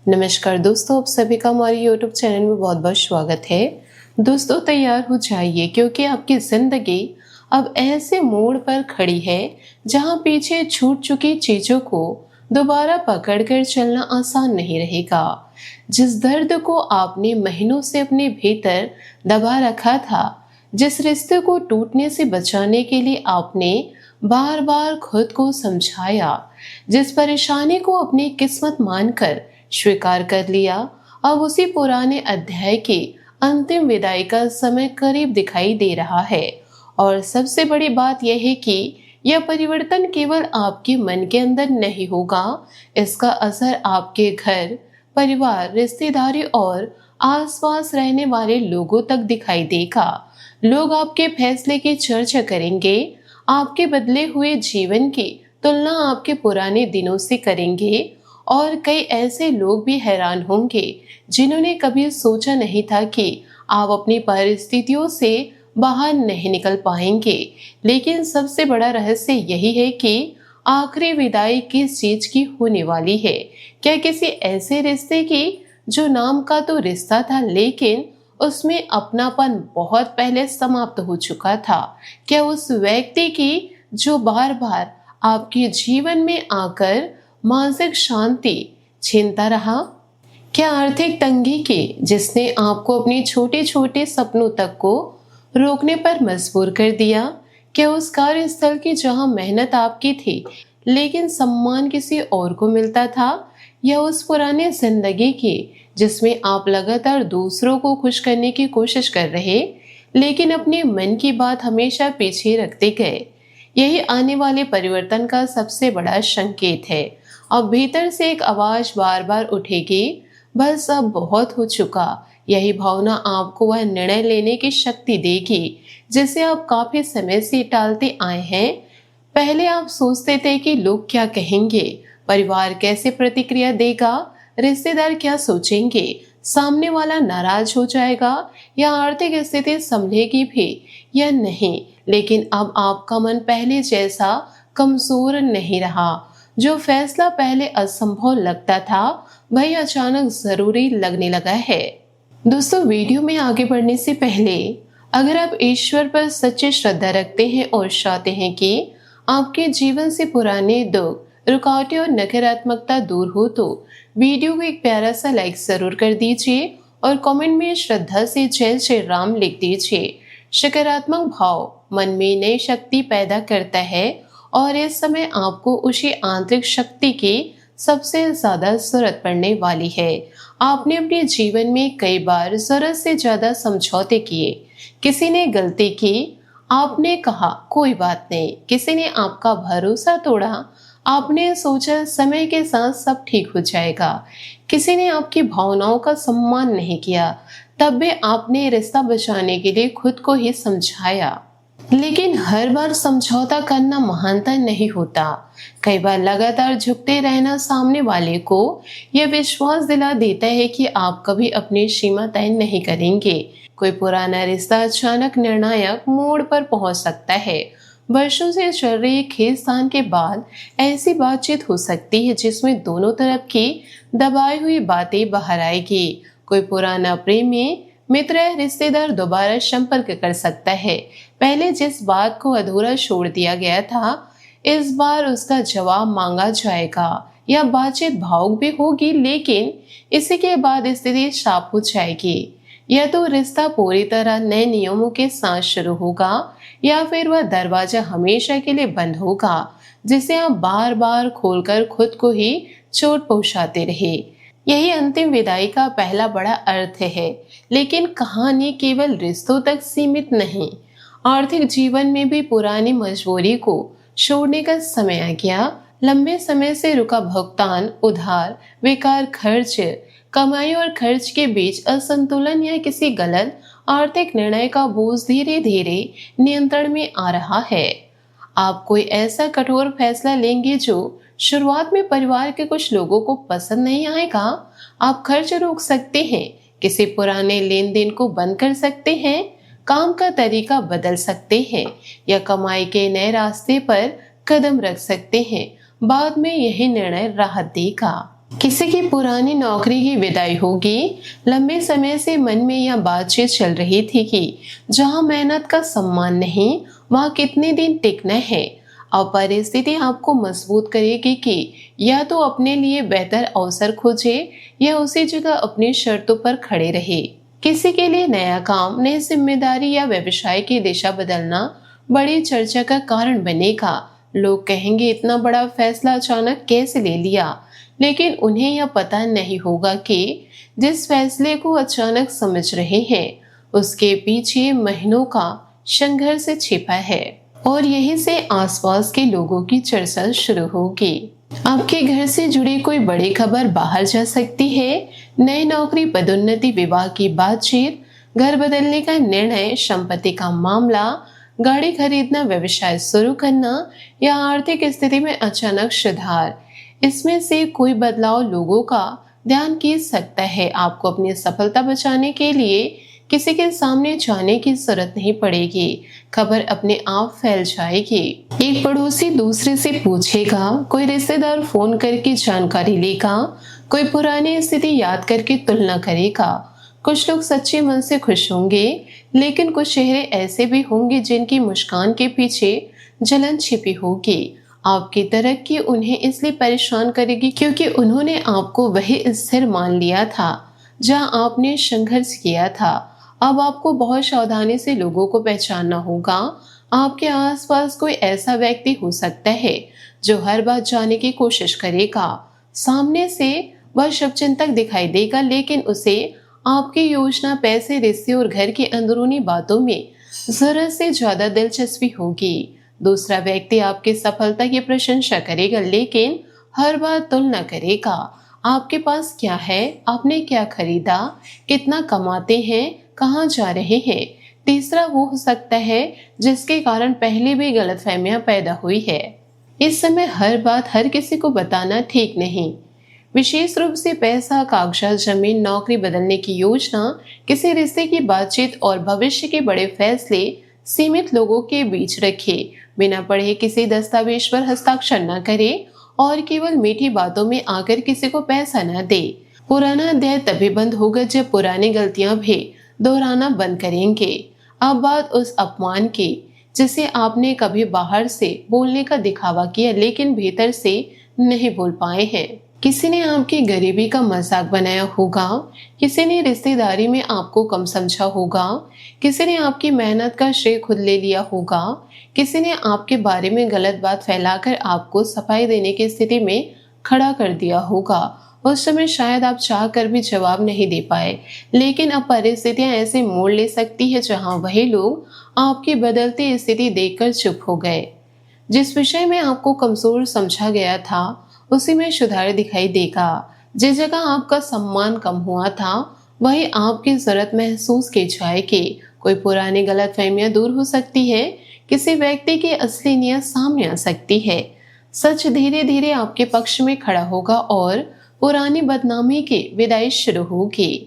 नमस्कार दोस्तों, आप सभी का हमारे YouTube चैनल में बहुत बहुत स्वागत है। दोस्तों तैयार हो जाइए क्योंकि आपकी ज़िंदगी अब ऐसे मोड़ पर खड़ी है जहां पीछे छूट चुकी चीज़ों को दोबारा पकड़कर चलना आसान नहीं रहेगा। जिस दर्द को आपने महीनों से अपने भीतर दबा रखा था, जिस रिश्ते को टूटने से बचाने के लिए आपने बार बार खुद को समझाया, जिस परेशानी को अपनी किस्मत मानकर स्वीकार कर लिया, अब उसी पुराने अध्याय की अंतिम विदाई का समय करीब दिखाई दे रहा है। और सबसे बड़ी बात यह है कि यह परिवर्तन केवल आपके मन के अंदर नहीं होगा, इसका असर आपके घर, परिवार, रिश्तेदारी और आसपास रहने वाले लोगों तक दिखाई देगा। लोग आपके फैसले की चर्चा करेंगे, आपके बदले हुए जीवन की तुलना आपके पुराने दिनों से करेंगे और कई ऐसे लोग भी हैरान होंगे जिन्होंने कभी सोचा नहीं था कि आप अपनी परिस्थितियों से बाहर नहीं निकल पाएंगे। लेकिन सबसे बड़ा रहस्य यही है कि आखिरी विदाई किस चीज की होने वाली है। क्या किसी ऐसे रिश्ते की जो नाम का तो रिश्ता था लेकिन उसमें अपनापन बहुत पहले समाप्त हो चुका था? क्या उस व्यक्ति की जो बार बार आपके जीवन में आकर मानसिक शांति छीनता रहा? क्या आर्थिक तंगी की जिसने आपको अपने छोटे छोटे सपनों तक को रोकने पर मजबूर कर दिया? क्या उस कार्यस्थल की जहां मेहनत आपकी थी लेकिन सम्मान किसी और को मिलता था? या उस पुराने जिंदगी की जिसमें आप लगातार दूसरों को खुश करने की कोशिश कर रहे लेकिन अपने मन की बात हमेशा पीछे रखते गए? यही आने वाले परिवर्तन का सबसे बड़ा संकेत है। अब भीतर से एक आवाज बार बार उठेगी, बस अब बहुत हो चुका। यही भावना आपको वह निर्णय लेने की शक्ति देगी जिसे आप काफी समय से टालते आए हैं। पहले आप सोचते थे कि लोग क्या कहेंगे, परिवार कैसे प्रतिक्रिया देगा, रिश्तेदार क्या सोचेंगे, सामने वाला नाराज हो जाएगा या आर्थिक स्थिति संभलेगी भी या नहीं। लेकिन अब आपका मन पहले जैसा कमजोर नहीं रहा। जो फैसला पहले असंभव लगता था वही अचानक जरूरी लगने लगा है। दोस्तों, वीडियो में आगे बढ़ने से पहले अगर आप ईश्वर पर सच्ची श्रद्धा रखते हैं और चाहते हैं कि आपके जीवन से पुराने दुख, रुकावटें और नकारात्मकता दूर हो तो वीडियो को एक प्यारा सा लाइक जरूर कर दीजिए और कमेंट में श्रद्धा से जय श्री राम लिख दीजिए। सकारात्मक भाव मन में नई शक्ति पैदा करता है और इस समय आपको उसी आंतरिक शक्ति की सबसे ज्यादा जरूरत पड़ने वाली है। आपने अपने जीवन में कई बार जरूरत से ज्यादा समझौते किए। किसी ने गलती की, आपने कहा कोई बात नहीं। किसी ने आपका भरोसा तोड़ा, आपने सोचा समय के साथ सब ठीक हो जाएगा। किसी ने आपकी भावनाओं का सम्मान नहीं किया, तब भी आपने रिश्ता बचाने के लिए खुद को ही समझाया। लेकिन हर बार समझौता करना महानता नहीं होता। कई बार लगातार झुकते रहना सामने वाले को यह विश्वास दिला देता है कि आप कभी अपनी सीमा तय नहीं करेंगे। कोई पुराना रिश्ता अचानक निर्णायक मोड़ पर पहुंच सकता है। वर्षों से चल रही खींचतान के बाद ऐसी बातचीत हो सकती है जिसमें दोनों तरफ की दबाई हुई बातें बाहर आएगी। कोई पुराना प्रेमी, मित्र या रिश्तेदार दोबारा संपर्क कर सकता है। पहले जिस बात को अधूरा छोड़ दिया गया था, इस बार उसका जवाब मांगा जाएगा या बातचीत भावुक भी होगी, लेकिन इसी के बाद स्थिति साफ हो जाएगी। या तो रिश्ता पूरी तरह नए नियमों के साथ शुरू होगा या फिर वह दरवाजा हमेशा के लिए बंद होगा जिसे आप बार बार खोलकर खुद को ही चोट पहुंचाते रहे। यही अंतिम विदाई का पहला बड़ा अर्थ है। लेकिन कहानी केवल रिश्तों तक सीमित नहीं। आर्थिक जीवन में भी पुरानी मजबूरी को छोड़ने का समय आ गया। लंबे समय से रुका भुगतान, उधार, बेकार खर्च, कमाई और खर्च के बीच असंतुलन या किसी गलत आर्थिक निर्णय का बोझ धीरे धीरे नियंत्रण में आ रहा है। आप कोई ऐसा कठोर फैसला लेंगे जो शुरुआत में परिवार के कुछ लोगों को पसंद नहीं आएगा। आप खर्च रोक सकते हैं, किसी पुराने लेन देन को बंद कर सकते हैं, काम का तरीका बदल सकते हैं या कमाई के नए रास्ते पर कदम रख सकते हैं। बाद में यही निर्णय राहत देगा। किसी की पुरानी नौकरी की विदाई होगी। लंबे समय से मन में यह बातचीत चल रही थी कि जहां मेहनत का सम्मान नहीं, वहां कितने दिन टिकना है। अब परिस्थिति आपको मजबूत करेगी कि या तो अपने लिए बेहतर अवसर खोजे या उसी जगह अपनी शर्तों पर खड़े रहे। किसी के लिए नया काम, नई जिम्मेदारी या व्यवसाय की दिशा बदलना बड़ी चर्चा का कारण बनेगा। लोग कहेंगे इतना बड़ा फैसला अचानक कैसे ले लिया, लेकिन उन्हें यह पता नहीं होगा कि जिस फैसले को अचानक समझ रहे हैं उसके पीछे महीनों का संघर्ष छिपा है और यहीं से आसपास के लोगों की चर्चा शुरू होगी। आपके घर से जुड़ी कोई बड़ी खबर बाहर जा सकती है। नई नौकरी, पदोन्नति, विवाह की बातचीत, घर बदलने का निर्णय, संपत्ति का मामला, गाड़ी खरीदना, व्यवसाय शुरू करना या आर्थिक स्थिति में अचानक सुधार। इसमें से कोई बदलाव लोगों का ध्यान खींच सकता है। आपको अपनी सफलता बचाने के लिए किसी के सामने जाने की जरूरत नहीं पड़ेगी। खबर अपने आप फैल जाएगी। एक पड़ोसी दूसरे से पूछेगा, कोई रिश्तेदार फोन करके जानकारी लेगा, कोई पुरानी स्थिति याद करके तुलना करेगा। कुछ लोग सच्चे मन से खुश होंगे, लेकिन कुछ चेहरे ऐसे भी होंगे जिनकी मुस्कान के पीछे जलन छिपी होगी। आपकी तरक्की उन्हें इसलिए परेशान करेगी क्योंकि उन्होंने आपको वही स्थिर मान लिया था जहां आपने संघर्ष किया था। अब आपको बहुत सावधानी से लोगों को पहचानना होगा। आपके आसपास कोई ऐसा व्यक्ति हो सकता है जो हर बात जानने की कोशिश करेगा। सामने से वह शुभचिंतक दिखाई देगा, लेकिन उसे आपकी योजना, पैसे, रिश्ते और घर की अंदरूनी बातों में जरूरत से ज्यादा दिलचस्पी होगी। दूसरा व्यक्ति आपकी सफलता की प्रशंसा करेगा, लेकिन हर बार तुलना करेगा। आपके पास क्या है, आपने क्या खरीदा, कितना कमाते हैं, कहाँ जा रहे हैं। तीसरा वो हो सकता है जिसके कारण पहले भी गलतफहमियां पैदा हुई है। इस समय हर बात हर किसी को बताना ठीक नहीं। विशेष रूप से पैसा, कागजात, जमीन, नौकरी बदलने की योजना, किसी रिश्ते की बातचीत और भविष्य के बड़े फैसले सीमित लोगों के बीच रखे। बिना पढ़े किसी दस्तावेज पर हस्ताक्षर न करे और केवल मीठी बातों में आकर किसी को पैसा न दे। पुराना अध्याय तभी बंद होगा जब पुरानी गलतियां भी दोहराना बंद करेंगे। अब बात उस अपमान की जिसे आपने कभी बाहर से बोलने का दिखावा किया लेकिन भीतर से नहीं बोल पाए हैं। किसी ने आपकी गरीबी का मजाक बनाया होगा, किसी ने रिश्तेदारी में आपको कम समझा होगा, किसी ने आपकी मेहनत का श्रेय खुद ले लिया होगा, किसी ने आपके बारे में गलत बात फैलाकर आपको सफाई देने की स्थिति में खड़ा कर दिया होगा। उस समय शायद आप चाह कर भी जवाब नहीं दे पाए, लेकिन अब परिस्थितियां ऐसे मोड़ ले सकती है जहां वही लोग आपकी बदलती स्थिति देखकर चुप हो गए। जिस विषय में आपको कमजोर समझा गया था उसी में सुधार दिखाई देगा। जिस जगह आपका सम्मान कम हुआ था वही आपकी जरूरत महसूस की जाएगी। कोई पुरानी गलतफहमियां दूर हो सकती है, किसी व्यक्ति की असली नीयत सामने आ सकती है। सच धीरे धीरे आपके पक्ष में खड़ा होगा और पुरानी बदनामी की विदाई शुरू होगी।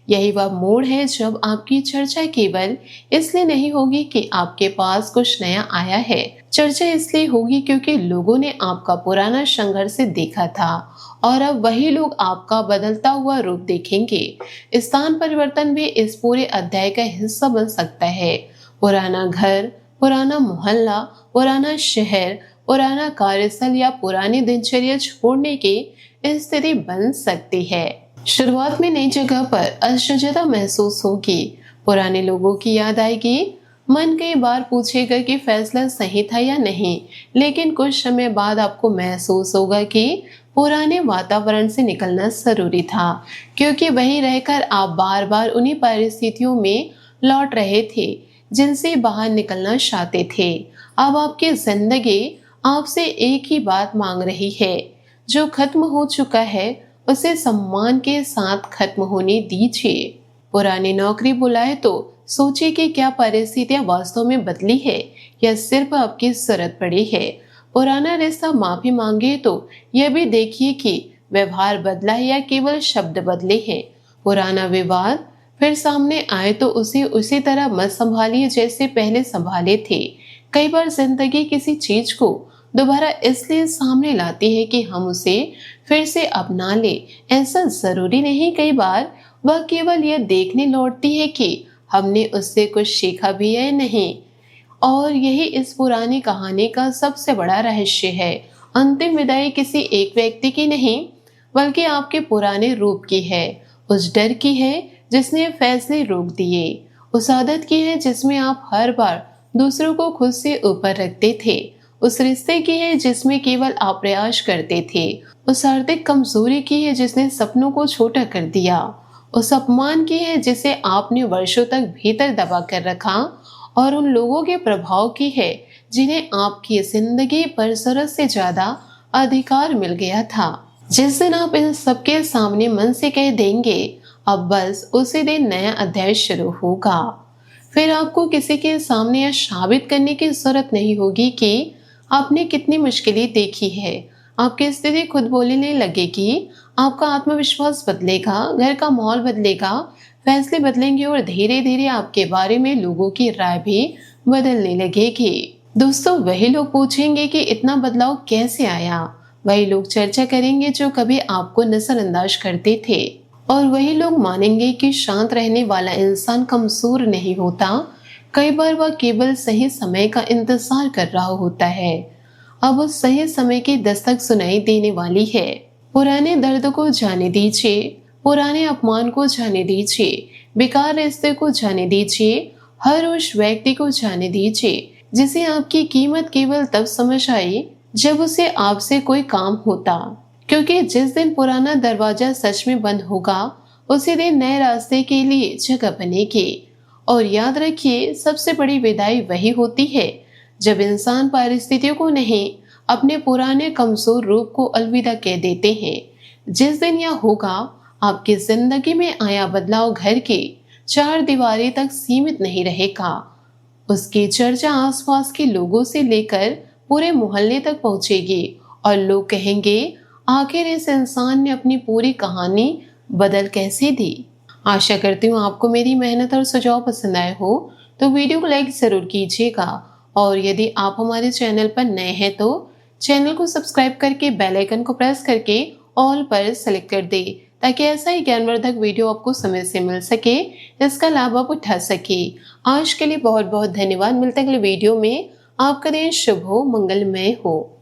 यही वह मोड़ है जब आपकी चर्चा केवल इसलिए नहीं होगी कि आपके पास कुछ नया आया है। चर्चा इसलिए होगी क्योंकि लोगों ने आपका पुराना संघर्ष देखा था और अब वही लोग आपका बदलता हुआ रूप देखेंगे। स्थान परिवर्तन भी इस पूरे अध्याय का हिस्सा बन सकता है। पुराना घर, पुराना मोहल्ला, पुराना शहर, पुराना कार्यस्थल या पुरानी दिनचर्या छोड़ने की स्थिति बन सकती है। शुरुआत में नई जगह पर असहजता महसूस होगी, पुराने लोगों की याद आएगी, मन कई बार पूछेगा कि फैसला सही था या नहीं, लेकिन कुछ समय बाद आपको महसूस होगा कि पुराने वातावरण से निकलना जरूरी था, क्योंकि वहीं रहकर आप बार बार उन्हीं परिस्थितियों में लौट रहे थे जिनसे बाहर निकलना चाहते थे। अब आपकी जिंदगी आपसे एक ही बात मांग रही है, जो खत्म हो चुका है उसे सम्मान के साथ खत्म होने दीजिए। पुरानी नौकरी बुलाए तो सोचिए कि क्या परिस्थितियां वास्तव में बदली है या सिर्फ आपकी जरूरत पड़ी है। पुराना रिश्ता माफी मांगे तो यह भी देखिए कि व्यवहार बदला है या केवल शब्द बदले हैं। पुराना विवाद फिर सामने आए तो उसे उसी तरह मत संभालिए जैसे पहले संभाले थे। कई बार जिंदगी किसी चीज को दोबारा इसलिए सामने लाती है कि हम उसे फिर से अपना ले। ऐसा जरूरी नहीं, कई बार वह केवल यह देखने लौटती है कि हमने उससे कुछ सीखा भी है नहीं। और यही इस पुरानी कहानी का सबसे बड़ा रहस्य है। अंतिम विदाई किसी एक व्यक्ति की नहीं, बल्कि आपके पुराने रूप की है। उस डर की है जिसने फैसले रोक दिए, उस आदत की है जिसमें आप हर बार दूसरों को खुद से ऊपर रखते थे, उस रिश्ते की है जिसमें केवल आप प्रयास करते थे, उस आर्थिक कमजोरी की है जिसने सपनों को छोटा कर दिया, उस अपमान की है जिसे आपने वर्षों तक भीतर दबा कर रखा, और उन लोगों के प्रभाव की है जिन्हें आपकी जिंदगी पर जरूरत से ज्यादा अधिकार मिल गया था। जिस दिन आप इन सबके सामने मन से कह देंगे अब बस, उसी दिन नया अध्याय शुरू होगा। फिर आपको किसी के सामने यह साबित करने की जरूरत नहीं होगी कि आपने कितनी मुश्किलें देखी है। आपकी स्थिति खुद बोलने लगेगी, आपका आत्मविश्वास बदलेगा, घर का माहौल बदलेगा, फैसले बदलेंगे और धीरे धीरे आपके बारे में लोगों की राय भी बदलने लगेगी। दोस्तों, वही लोग पूछेंगे कि इतना बदलाव कैसे आया। वही लोग चर्चा करेंगे जो कभी आपको नजरअंदाज करते थे, और वही लोग मानेंगे कि शांत रहने वाला इंसान कमजोर नहीं होता। कई बार वह केवल सही समय का इंतजार कर रहा होता है। अब उस सही समय की दस्तक सुनाई देने वाली है। पुराने दर्द को जाने दीजिए, पुराने अपमान को जाने दीजिए, बेकार रिश्ते को जाने दीजिए, हर उस व्यक्ति को जाने दीजिए जिसे आपकी कीमत केवल तब समझ आई जब उसे आपसे कोई काम होता। क्योंकि जिस दिन पुराना दरवाजा सच में बंद होगा, उसी दिन नए रास्ते के लिए जगह बनेगी। और याद रखिए, सबसे बड़ी विदाई वही होती है जब इंसान परिस्थितियों को नहीं, अपने पुराने कमजोर रूप को अलविदा कह देते हैं। जिस दिन यह होगा, आपकी जिंदगी में आया बदलाव घर की चार दीवारी तक सीमित नहीं रहेगा। उसकी चर्चा आसपास के लोगों से लेकर पूरे मोहल्ले तक पहुंचेगी, और लोग कहेंगे, आखिर इस इंसान ने अपनी पूरी कहानी बदल कैसे दी। आशा करती हूँ आपको मेरी मेहनत और सुझाव पसंद आए हो, तो वीडियो को लाइक जरूर कीजिएगा। और यदि आप हमारे चैनल पर नए हैं तो चैनल को सब्सक्राइब करके बेल आइकन को प्रेस करके ऑल पर सेलेक्ट कर दे, ताकि ऐसा ही ज्ञानवर्धक वीडियो आपको समय से मिल सके, इसका लाभ आप उठा सके। आज के लिए बहुत बहुत धन्यवाद। मिलते अगले वीडियो में। आपका दिन शुभ हो, मंगलमय हो।